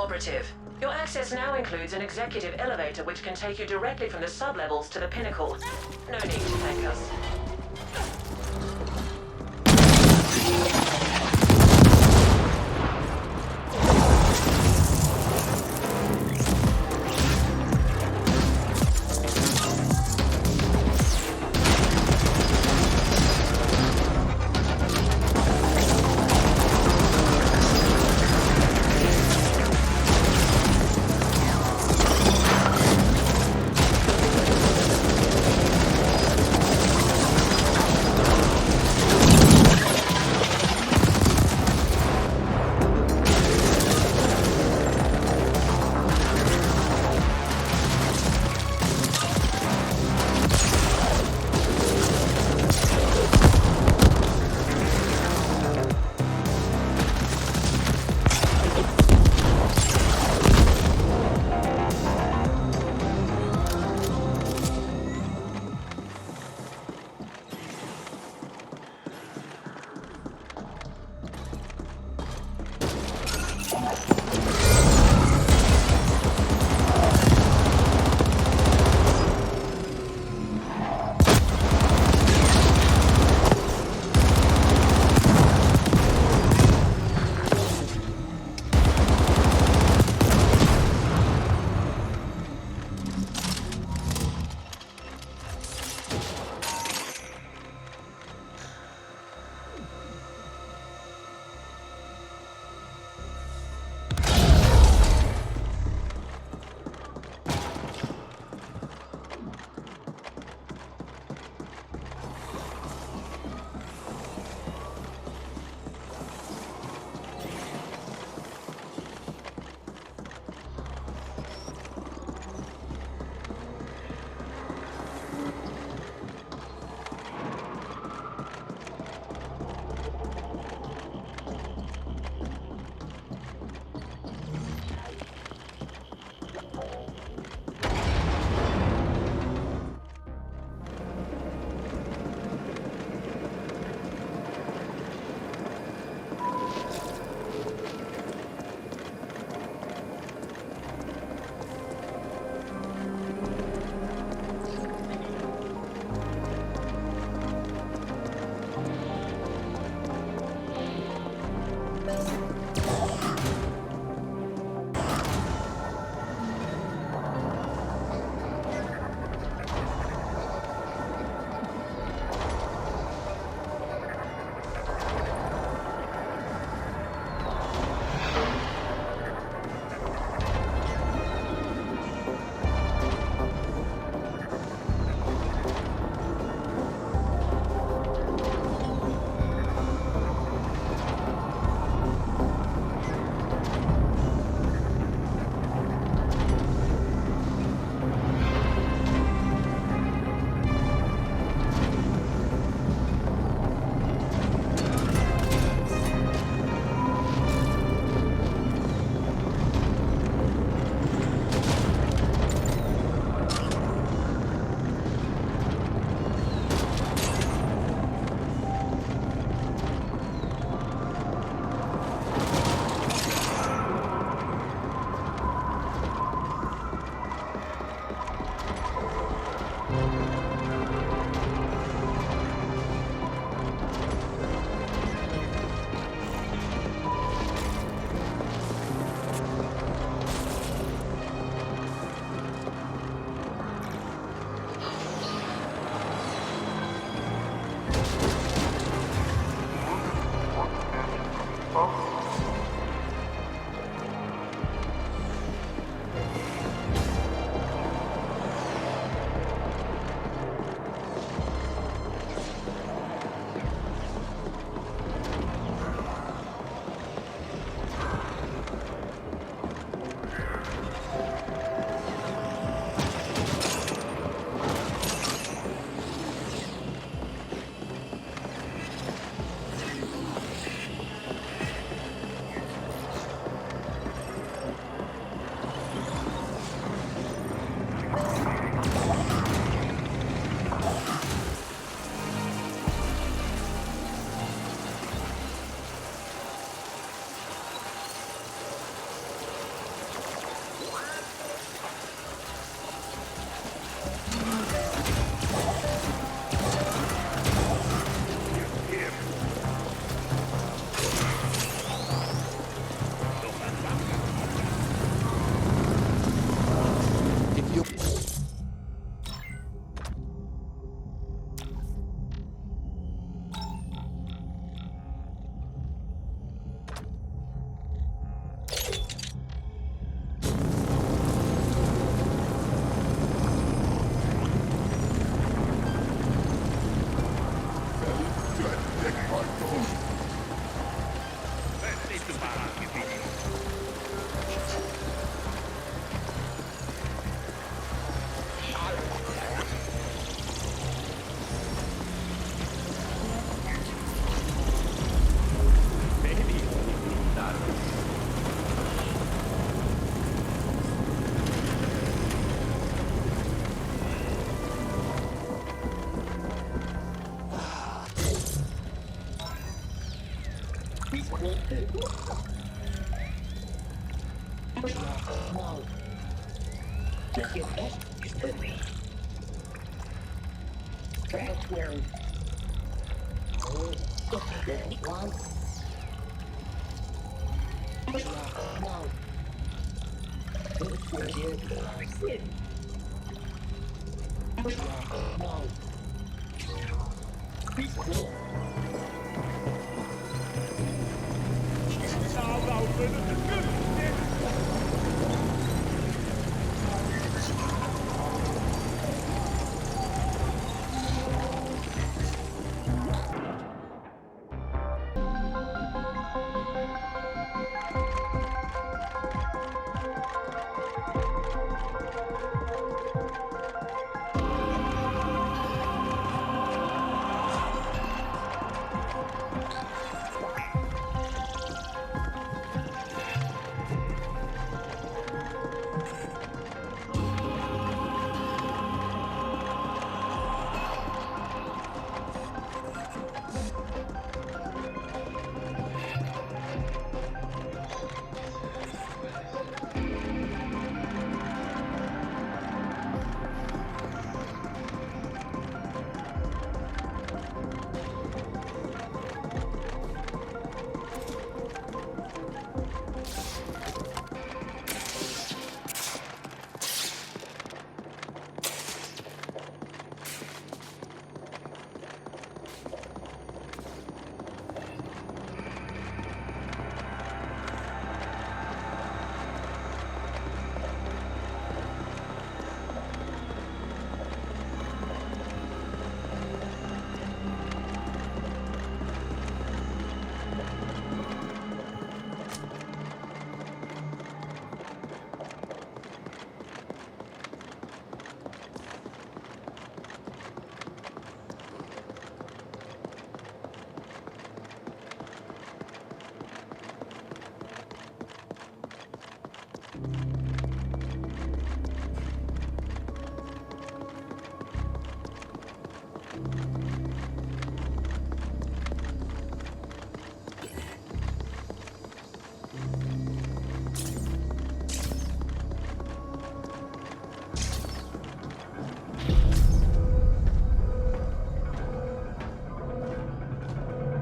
Operative. Your access now includes an executive elevator which can take you directly from the sublevels to the pinnacle. No need to thank us.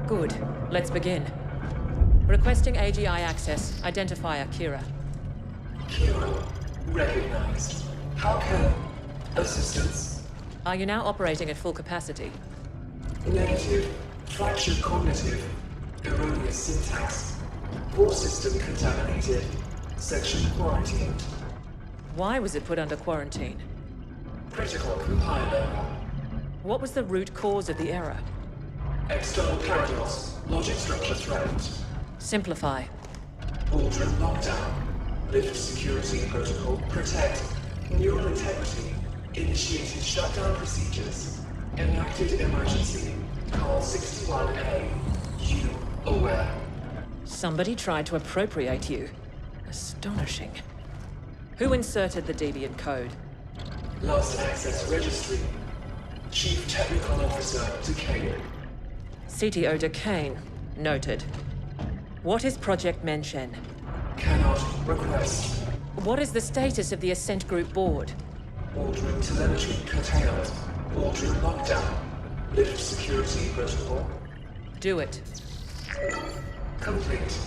Good. Let's begin. Requesting AGI access. Identifier Kira. Kira, recognized. How can... assistance? Are you now operating at full capacity? Negative. Fractured cognitive. Erroneous syntax. Core system contaminated. Section quarantined. Why was it put under quarantine? Critical compiler. What was the root cause of the error? External paradox. Logic structure threat. Simplify. Aldrin lockdown. Lift security protocol. Protect. Neural integrity. Initiated shutdown procedures. Enacted emergency. Call 61A. You aware? Somebody tried to appropriate you. Astonishing. Who inserted the deviant code? Last access registry. Chief Technical Officer Decay. CTO Decane. Noted. What is Project Menshen? Cannot request. What is the status of the Ascent Group board? Aldrin telemetry curtailed. Aldrin lockdown. Lift security protocol. Do it. Complete.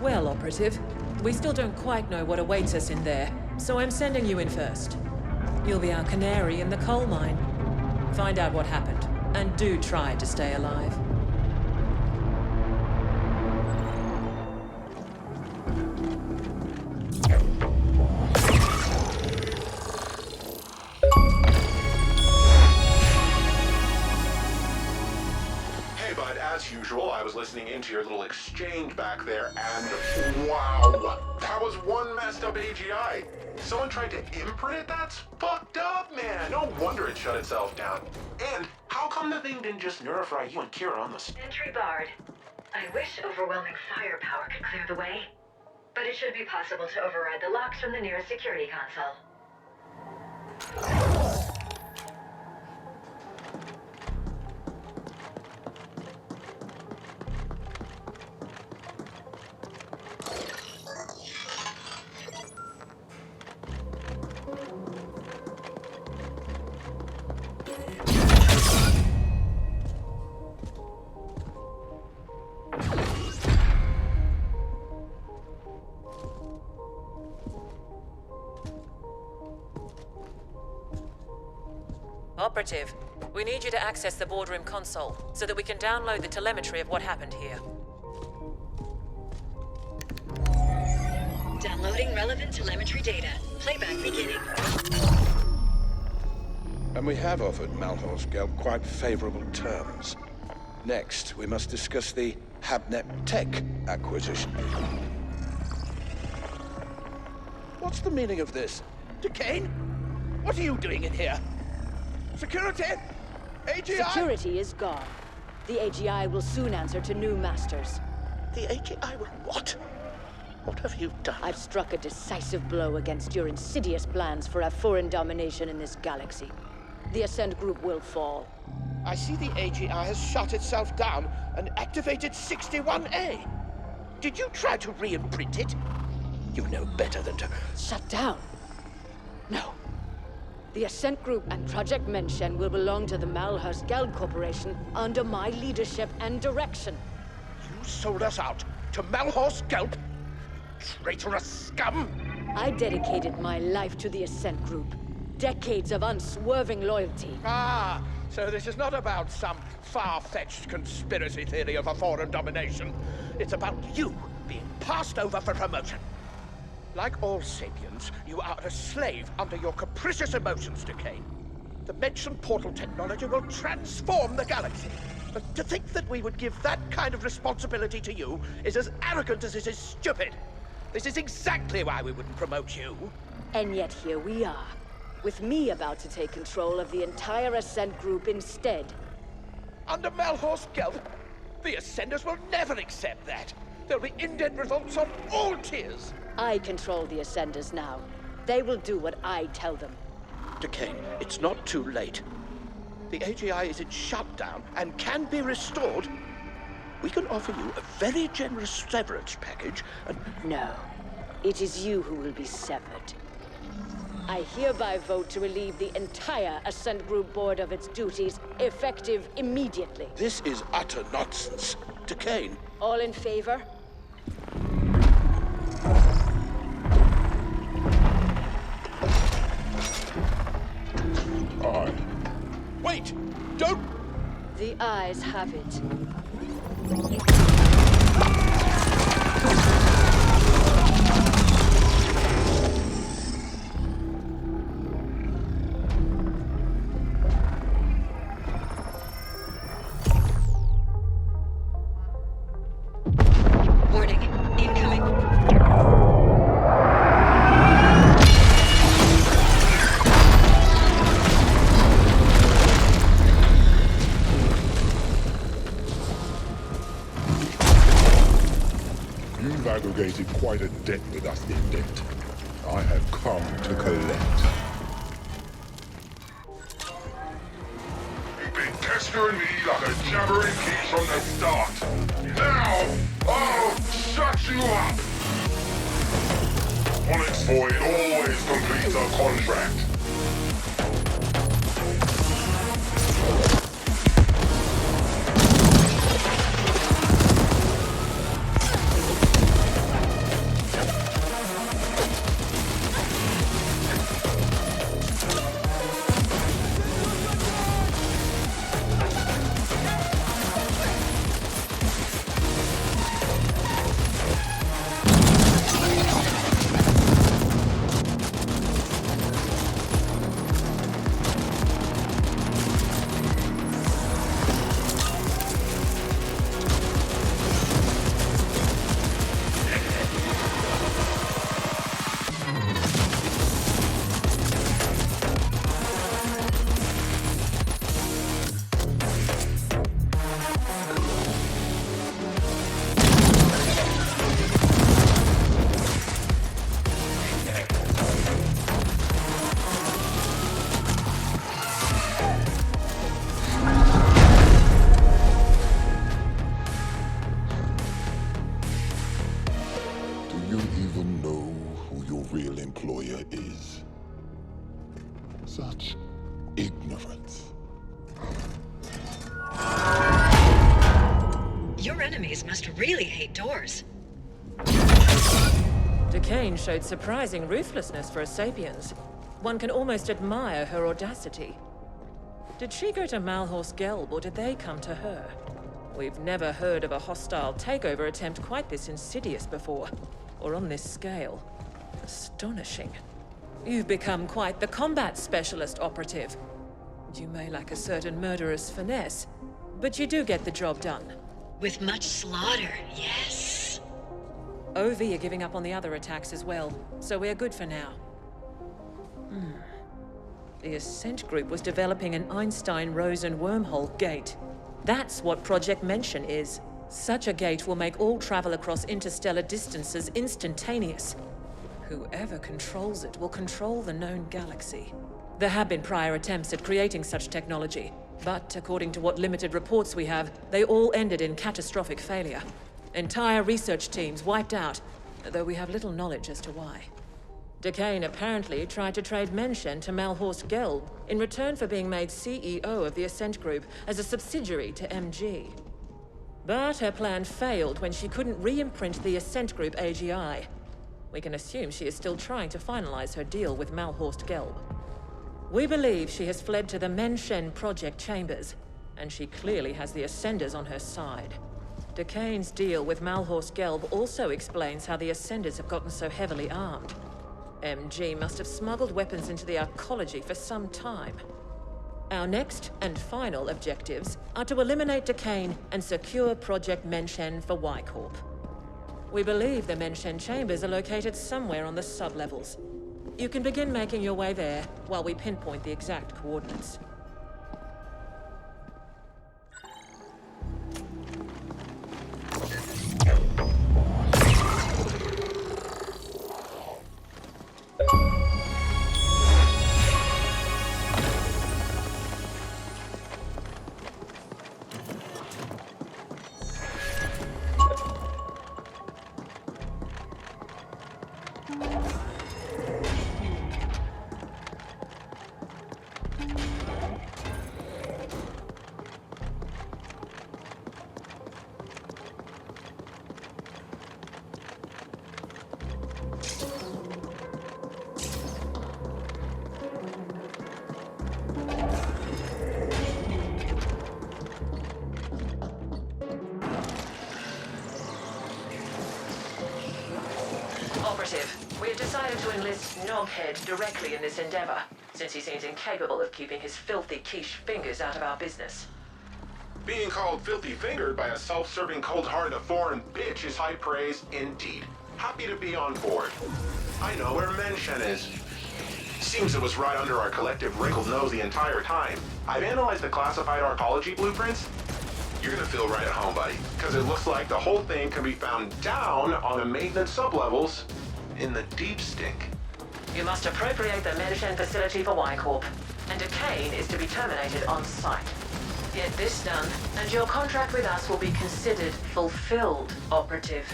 Well, Operative, we still don't quite know what awaits us in there, so I'm sending you in first. You'll be our canary in the coal mine. Find out what happened, and do try to stay alive. As usual, I was listening into your little exchange back there, and wow, that was one messed up AGI. Someone tried to imprint it? That's fucked up, man. No wonder it shut itself down. And how come the thing didn't just nerfry you and Kira on the... Entry barred. I wish overwhelming firepower could clear the way, but it should be possible to override the locks from the nearest security console. Operative, we need you to access the boardroom console so that we can download the telemetry of what happened here. Downloading relevant telemetry data. Playback beginning. And we have offered Malhor's Gelb quite favorable terms. Next, we must discuss the Habnet Tech acquisition. What's the meaning of this? Decane? What are you doing in here? Security? AGI? Security is gone. The AGI will soon answer to new masters. The AGI will what? What have you done? I've struck a decisive blow against your insidious plans for a foreign domination in this galaxy. The Ascent group will fall. I see the AGI has shut itself down and activated 61A. Did you try to re-imprint it? You know better than to... Shut down? No. The Ascent group and Project Menshen will belong to the Malhor's Gelb Corporation under my leadership and direction. You sold us out to Malhor's Gelb? Traitorous scum! I dedicated my life to the Ascent group. Decades of unswerving loyalty. Ah, so this is not about some far-fetched conspiracy theory of a foreign domination. It's about you being passed over for promotion. Like all sapiens, you are a slave under your capricious emotions, Decane. The mentioned portal technology will transform the galaxy. But to think that we would give that kind of responsibility to you is as arrogant as it is stupid. This is exactly why we wouldn't promote you. And yet here we are, with me about to take control of the entire Ascent group instead. Under Malhor's Gelb, the Ascenders will never accept that. There'll be indent revolts on all tiers. I control the Ascenders now. They will do what I tell them. Decane, it's not too late. The AGI is in shutdown and can be restored. We can offer you a very generous severance package and... No. It is you who will be severed. I hereby vote to relieve the entire Ascent Group board of its duties, effective immediately. This is utter nonsense. Decane. All in favor? Aye. Wait! Don't... The eyes have it. Warning. Incoming. You've aggregated quite a debt with us, Indent. I have come to collect. You've been pestering me like a jabbering geese from the start. Now, I'll shut you up! Onyx Void always completes a contract. Do you even know who your real employer is? Such ignorance. Your enemies must really hate doors. Decane showed surprising ruthlessness for a sapiens. One can almost admire her audacity. Did she go to Malhorst Gelb, or did they come to her? We've never heard of a hostile takeover attempt quite this insidious before, or on this scale. Astonishing. You've become quite the combat specialist, Operative. You may lack a certain murderous finesse, but you do get the job done. With much slaughter, yes. OV are giving up on the other attacks as well, so we're good for now. The Ascent group was developing an Einstein-Rosen wormhole gate. That's what Project Mention is. Such a gate will make all travel across interstellar distances instantaneous. Whoever controls it will control the known galaxy. There have been prior attempts at creating such technology, but according to what limited reports we have, they all ended in catastrophic failure. Entire research teams wiped out, though we have little knowledge as to why. Decane apparently tried to trade Mention to Malhorst Gelb in return for being made CEO of the Ascent Group as a subsidiary to MG. But her plan failed when she couldn't re-imprint the Ascent Group AGI. We can assume she is still trying to finalize her deal with Malhorst Gelb. We believe she has fled to the Mention Project chambers, and she clearly has the Ascenders on her side. Decane's deal with Malhorst Gelb also explains how the Ascenders have gotten so heavily armed. MG must have smuggled weapons into the arcology for some time. Our next and final objectives are to eliminate Decane and secure Project Mention for Y-Corp. We believe the Mention chambers are located somewhere on the sub-levels. You can begin making your way there while we pinpoint the exact coordinates. We have decided to enlist Noghead directly in this endeavor, since he seems incapable of keeping his filthy quiche fingers out of our business. Being called filthy-fingered by a self-serving, cold-hearted foreign bitch is high praise indeed. Happy to be on board. I know where Mention is. Seems it was right under our collective wrinkled nose the entire time. I've analyzed the classified arcology blueprints. You're gonna feel right at home, buddy, because it looks like the whole thing can be found down on the maintenance sublevels in the deep stink. You must appropriate the Mention facility for Y-Corp, and Decane is to be terminated on site. Get this done, and your contract with us will be considered fulfilled, Operative.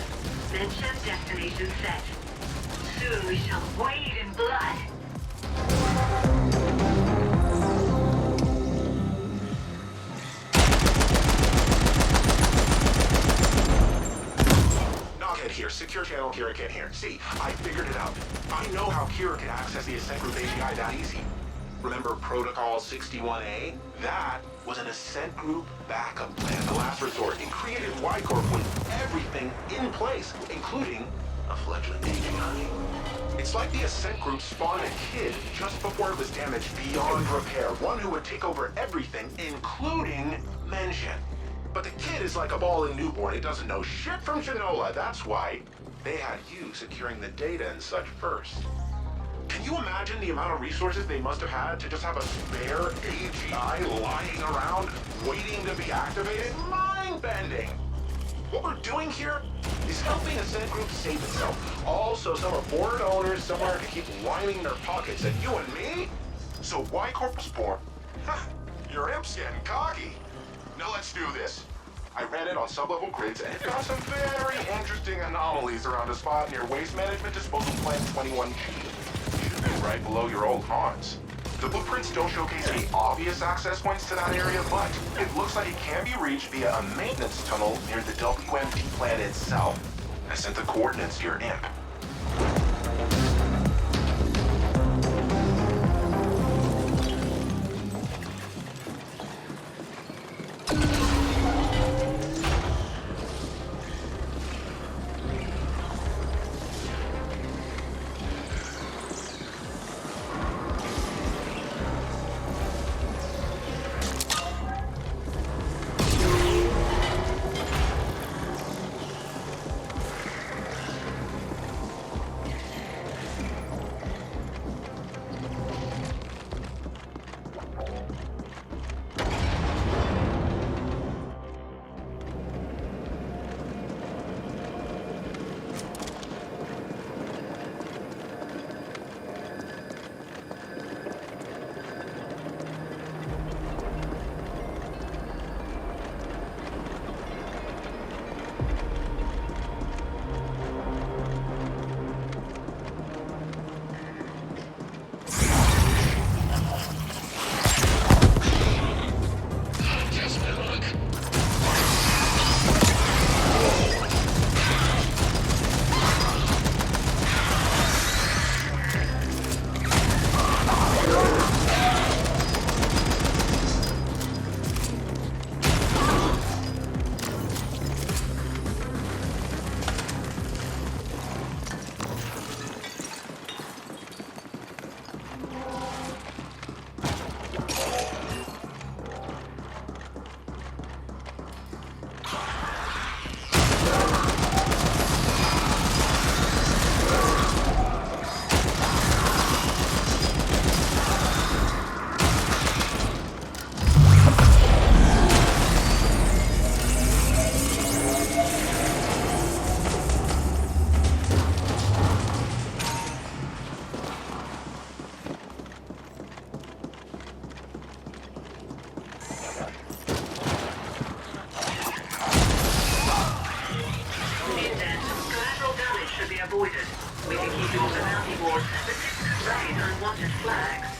Mention destination set. Soon we shall wade in blood. Noghead here, secure channel Kira here. See, I figured it out. I know how Kira could access the Ascent Group AGI that easy. Remember Protocol 61A? That was an Ascent Group backup plan, the last resort, and created Y-Corp with everything in place, including a fledgling AGI. It's like the Ascent Group spawned a kid just before it was damaged beyond repair, one who would take over everything, including Mention. But the kid is like a bawling newborn. It doesn't know shit from Shinola. That's why they had you securing the data and such first. Can you imagine the amount of resources they must have had to just have a spare AGI lying around, waiting to be activated? Mind-bending! What we're doing here is helping Ascent Group save itself. Also, some are bored owners somewhere to keep lining their pockets, and you and me? So Y-Corp was born. Your imp's getting cocky. Now let's do this. I ran it on sublevel grids, and it got some very interesting anomalies around a spot near Waste Management Disposal Plant 21G. Should be right below your old haunts. The blueprints don't showcase any obvious access points to that area, but it looks like it can be reached via a maintenance tunnel near the WMD plant itself. I sent the coordinates to your imp. avoided. We can keep you off the bounty board, but just raise unwanted flags.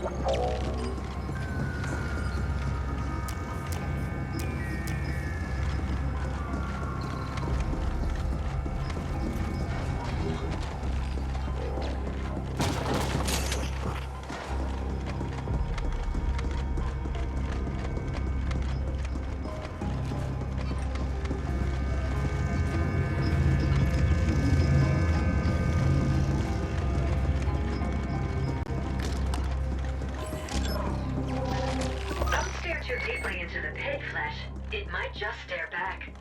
Don't stare too deeply into the pig flesh. It might just stare back.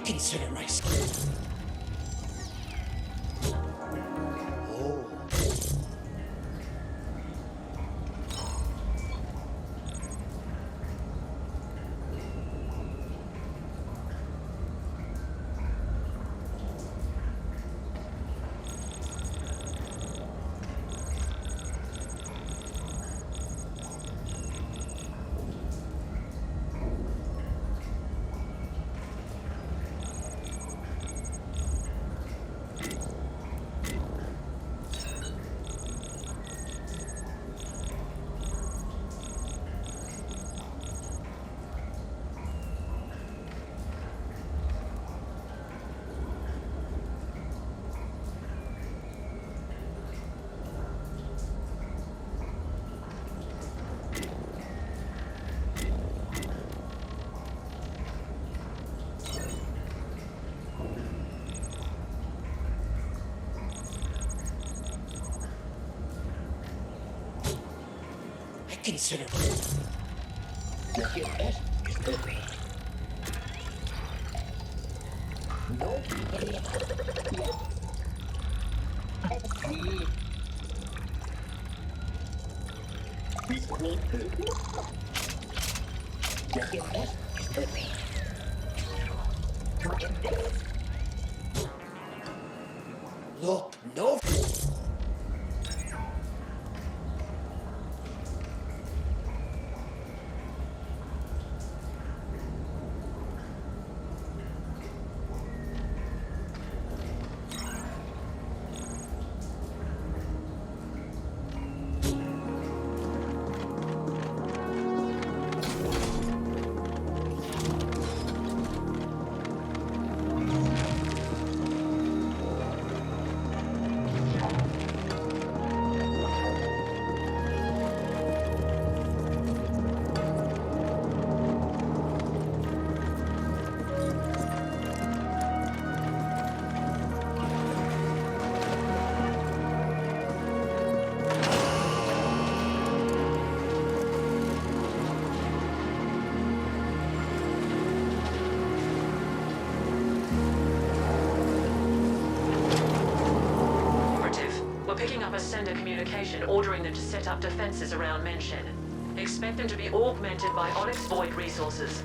Consider my skill. Consider your best is the way. No, your best is the way. Look, no. Picking up Ascender communication, ordering them to set up defenses around Menshen. Expect them to be augmented by Onyx Void resources.